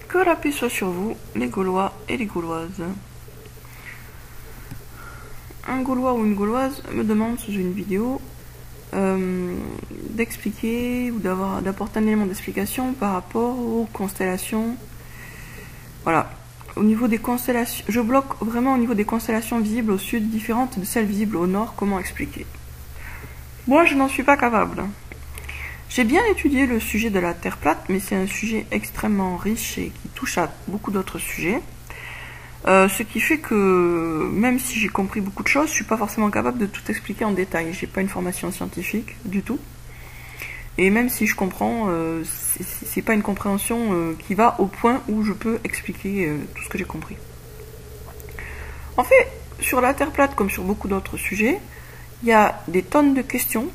Que la paix soit sur vous, les Gaulois et les Gauloises. Un Gaulois ou une Gauloise me demande sous une vidéo d'expliquer ou d'apporter un élément d'explication par rapport aux constellations. Voilà. Au niveau des constellations, je bloque vraiment au niveau des constellations visibles au sud, différentes de celles visibles au nord. Comment expliquer? Moi, je n'en suis pas capable. J'ai bien étudié le sujet de la Terre plate, mais c'est un sujet extrêmement riche et qui touche à beaucoup d'autres sujets. Ce qui fait que, même si j'ai compris beaucoup de choses, je suis pas forcément capable de tout expliquer en détail. J'ai pas une formation scientifique du tout. Et même si je comprends, c'est pas une compréhension qui va au point où je peux expliquer tout ce que j'ai compris. En fait, sur la Terre plate, comme sur beaucoup d'autres sujets, il y a des tonnes de questions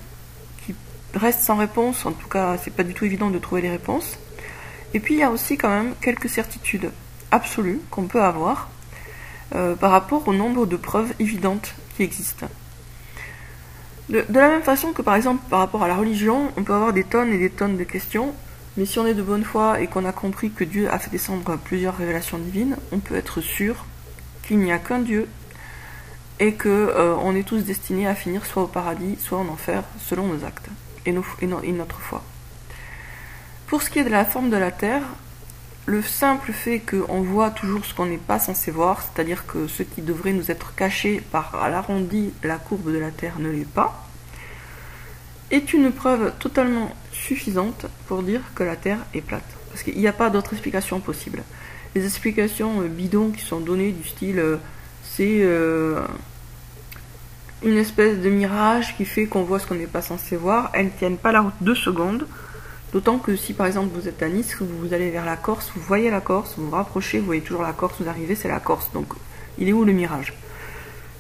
qui restent sans réponse. En tout cas, c'est pas du tout évident de trouver les réponses. Et puis, il y a aussi quand même quelques certitudes absolues qu'on peut avoir par rapport au nombre de preuves évidentes qui existent. De la même façon que par exemple par rapport à la religion, on peut avoir des tonnes et des tonnes de questions, mais si on est de bonne foi et qu'on a compris que Dieu a fait descendre plusieurs révélations divines, on peut être sûr qu'il n'y a qu'un Dieu et que on est tous destinés à finir soit au paradis, soit en enfer, selon nos actes et notre foi. Pour ce qui est de la forme de la Terre, le simple fait qu'on voit toujours ce qu'on n'est pas censé voir, c'est-à-dire que ce qui devrait nous être caché par l'arrondi, la courbe de la Terre ne l'est pas, est une preuve totalement suffisante pour dire que la Terre est plate. Parce qu'il n'y a pas d'autre explication possible. Les explications bidons qui sont données du style c'est une espèce de mirage qui fait qu'on voit ce qu'on n'est pas censé voir, elles ne tiennent pas la route 2 secondes. D'autant que si par exemple vous êtes à Nice, vous allez vers la Corse, vous voyez la Corse, vous vous rapprochez, vous voyez toujours la Corse, vous arrivez, c'est la Corse. Donc il est où le mirage?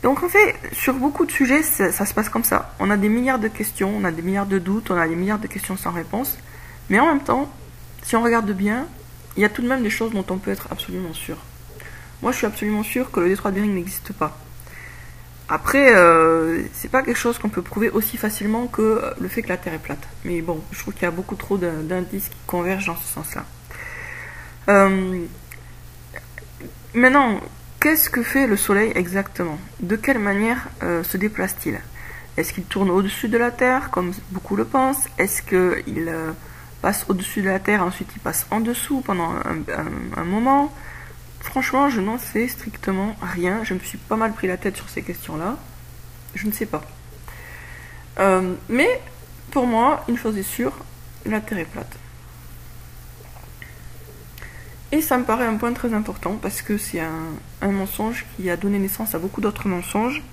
Donc en fait, sur beaucoup de sujets, ça se passe comme ça. On a des milliards de questions, on a des milliards de doutes, on a des milliards de questions sans réponse. Mais en même temps, si on regarde bien, il y a tout de même des choses dont on peut être absolument sûr. Moi je suis absolument sûr que le détroit de Bering n'existe pas. Après, c'est pas quelque chose qu'on peut prouver aussi facilement que le fait que la Terre est plate. Mais bon, je trouve qu'il y a beaucoup trop d'indices qui convergent dans ce sens-là. Maintenant, qu'est-ce que fait le Soleil exactement? De quelle manière se déplace-t-il? Est-ce qu'il tourne au-dessus de la Terre, comme beaucoup le pensent? Est-ce qu'il passe au-dessus de la Terre, ensuite il passe en dessous pendant un moment? Franchement, je n'en sais strictement rien. Je me suis pas mal pris la tête sur ces questions-là. Je ne sais pas. Mais, pour moi, une chose est sûre, la Terre est plate. Et ça me paraît un point très important, parce que c'est un mensonge qui a donné naissance à beaucoup d'autres mensonges,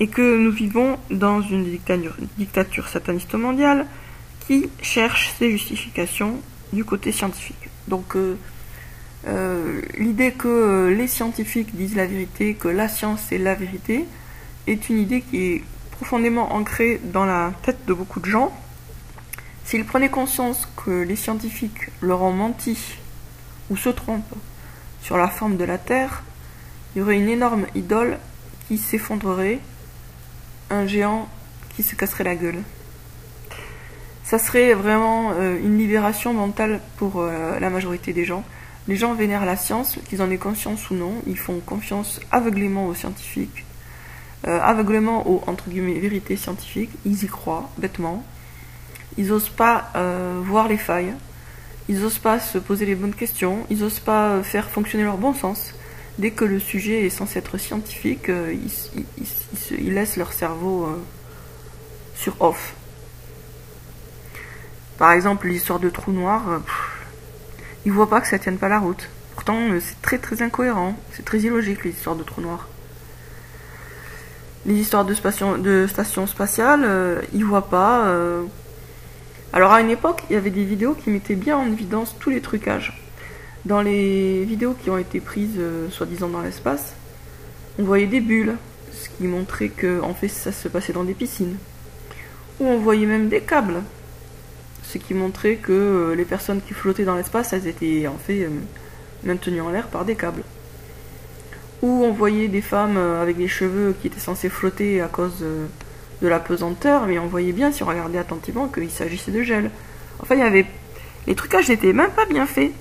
et que nous vivons dans une dictature sataniste mondiale qui cherche ses justifications du côté scientifique. Donc, l'idée que les scientifiques disent la vérité, que la science est la vérité, est une idée qui est profondément ancrée dans la tête de beaucoup de gens. S'ils prenaient conscience que les scientifiques leur ont menti ou se trompent sur la forme de la Terre, il y aurait une énorme idole qui s'effondrerait, un géant qui se casserait la gueule. Ça serait vraiment une libération mentale pour la majorité des gens. Les gens vénèrent la science, qu'ils en aient conscience ou non, ils font confiance aveuglément aux scientifiques, aveuglément aux, entre guillemets, vérités scientifiques, ils y croient, bêtement. Ils n'osent pas voir les failles, ils n'osent pas se poser les bonnes questions, ils n'osent pas faire fonctionner leur bon sens. Dès que le sujet est censé être scientifique, ils laissent leur cerveau sur off. Par exemple, l'histoire de trous noirs, ils voient pas que ça tienne pas la route. Pourtant, c'est très très incohérent. C'est très illogique, les histoires de trous noirs. Les histoires de stations spatiales, ils voient pas. Alors à une époque, il y avait des vidéos qui mettaient bien en évidence tous les trucages. Dans les vidéos qui ont été prises, soi-disant dans l'espace, on voyait des bulles, ce qui montrait que en fait ça se passait dans des piscines. Ou on voyait même des câbles, ce qui montrait que les personnes qui flottaient dans l'espace, elles étaient en fait maintenues en l'air par des câbles. Ou on voyait des femmes avec des cheveux qui étaient censés flotter à cause de la pesanteur, mais on voyait bien, si on regardait attentivement, qu'il s'agissait de gel. Enfin, il y avait... Les trucages n'étaient même pas bien faits.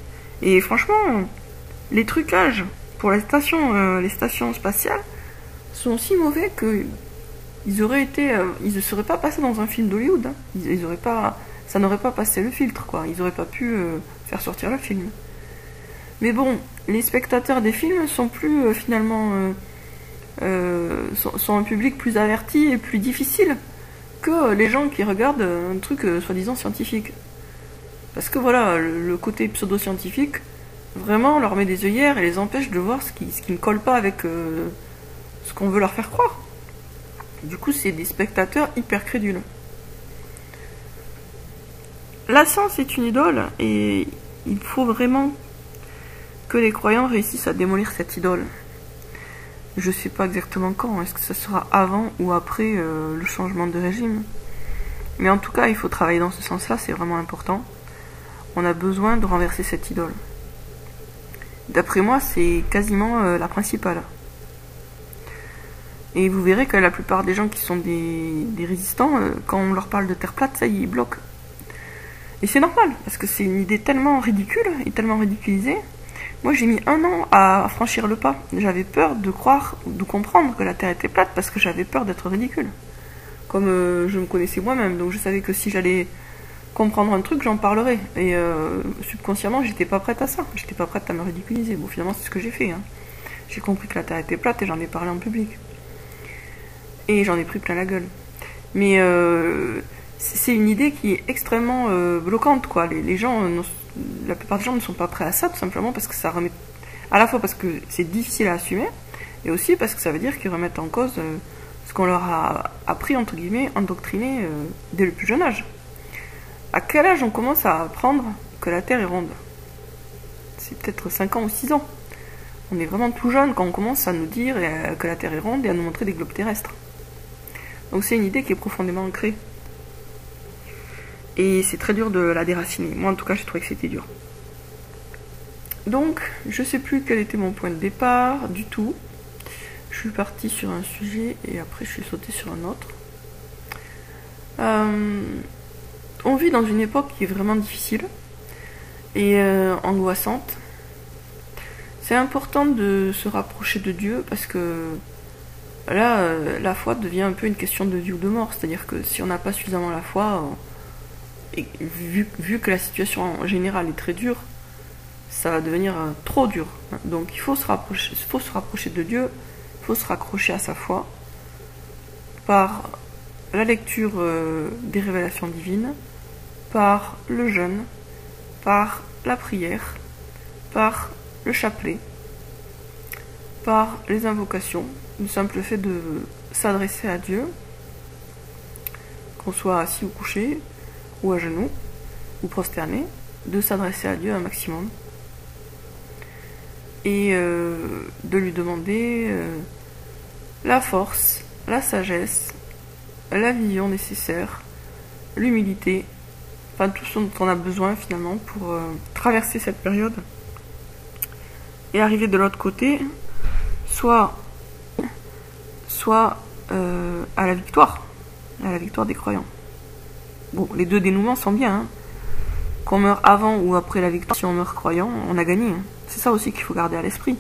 Et franchement, les trucages pour les stations spatiales sont si mauvais que ils ne seraient pas passés dans un film d'Hollywood. Hein. Ça n'aurait pas passé le filtre, quoi. Ils n'auraient pas pu faire sortir le film. Mais bon, les spectateurs des films sont plus finalement sont un public plus averti et plus difficile que les gens qui regardent un truc soi-disant scientifique. Parce que voilà, le côté pseudo-scientifique vraiment leur met des œillères et les empêche de voir ce qui ne colle pas avec ce qu'on veut leur faire croire. Du coup, c'est des spectateurs hyper crédules. La science est une idole et il faut vraiment que les croyants réussissent à démolir cette idole. Je sais pas exactement quand, est-ce que ça sera avant ou après le changement de régime. Mais en tout cas, il faut travailler dans ce sens-là, c'est vraiment important. On a besoin de renverser cette idole. D'après moi, c'est quasiment la principale. Et vous verrez que la plupart des gens qui sont des résistants, quand on leur parle de terre plate, ça y est, ils bloquent. Et c'est normal, parce que c'est une idée tellement ridicule et tellement ridiculisée. Moi, j'ai mis 1 an à franchir le pas. J'avais peur de croire, de comprendre que la Terre était plate, parce que j'avais peur d'être ridicule. Comme je me connaissais moi-même, donc je savais que si j'allais comprendre un truc, j'en parlerais. Et subconsciemment, j'étais pas prête à ça. J'étais pas prête à me ridiculiser. Bon, finalement, c'est ce que j'ai fait. Hein. J'ai compris que la Terre était plate et j'en ai parlé en public. Et j'en ai pris plein la gueule. Mais c'est une idée qui est extrêmement bloquante, quoi. Les gens, la plupart des gens ne sont pas prêts à ça, tout simplement parce que ça remet... À la fois parce que c'est difficile à assumer, et aussi parce que ça veut dire qu'ils remettent en cause ce qu'on leur a appris, entre guillemets, endoctriné dès le plus jeune âge. À quel âge on commence à apprendre que la Terre est ronde? C'est peut-être 5 ans ou 6 ans. On est vraiment tout jeune quand on commence à nous dire que la Terre est ronde et à nous montrer des globes terrestres. Donc c'est une idée qui est profondément ancrée. Et c'est très dur de la déraciner. Moi en tout cas j'ai trouvé que c'était dur. Donc je sais plus quel était mon point de départ du tout. Je suis partie sur un sujet et après je suis sautée sur un autre. On vit dans une époque qui est vraiment difficile et angoissante. C'est important de se rapprocher de Dieu parce que là, la foi devient un peu une question de vie ou de mort. C'est-à-dire que si on n'a pas suffisamment la foi, et vu que la situation en général est très dure, ça va devenir trop dur. Donc il faut se rapprocher de Dieu, il faut se raccrocher à sa foi par la lecture des révélations divines, par le jeûne, par la prière, par le chapelet, par les invocations, le simple fait de s'adresser à Dieu, qu'on soit assis ou couché, ou à genoux, ou prosterné, de s'adresser à Dieu un maximum, et de lui demander la force, la sagesse, la vision nécessaire, l'humilité, enfin tout ce dont on a besoin finalement pour traverser cette période et arriver de l'autre côté, soit à la victoire des croyants. Bon, les deux dénouements sont bien, hein. Qu'on meurt avant ou après la victoire, si on meurt croyant, on a gagné. Hein. C'est ça aussi qu'il faut garder à l'esprit.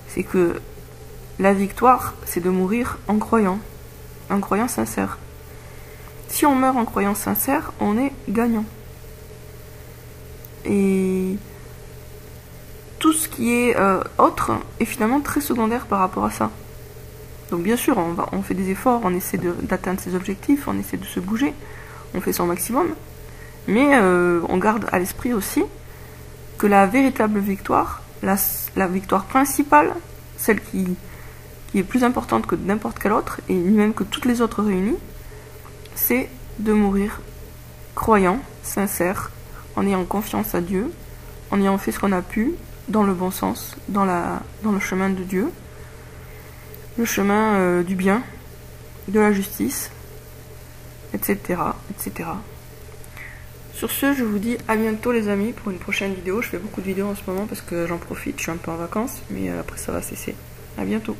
C'est que la victoire, c'est de mourir en croyant sincère. Si on meurt en croyant sincère, on est gagnant. Et tout ce qui est autre est finalement très secondaire par rapport à ça. Donc bien sûr, on fait des efforts, on essaie d'atteindre ses objectifs, on essaie de se bouger, on fait son maximum, mais on garde à l'esprit aussi que la véritable victoire, la victoire principale, celle qui est plus importante que n'importe quelle autre, et même que toutes les autres réunies, c'est de mourir croyant, sincère, en ayant confiance à Dieu, en ayant fait ce qu'on a pu, dans le bon sens, dans le chemin de Dieu, le chemin du bien, de la justice, etc., etc. Sur ce, je vous dis à bientôt les amis pour une prochaine vidéo. Je fais beaucoup de vidéos en ce moment parce que j'en profite, je suis un peu en vacances, mais après ça va cesser. À bientôt.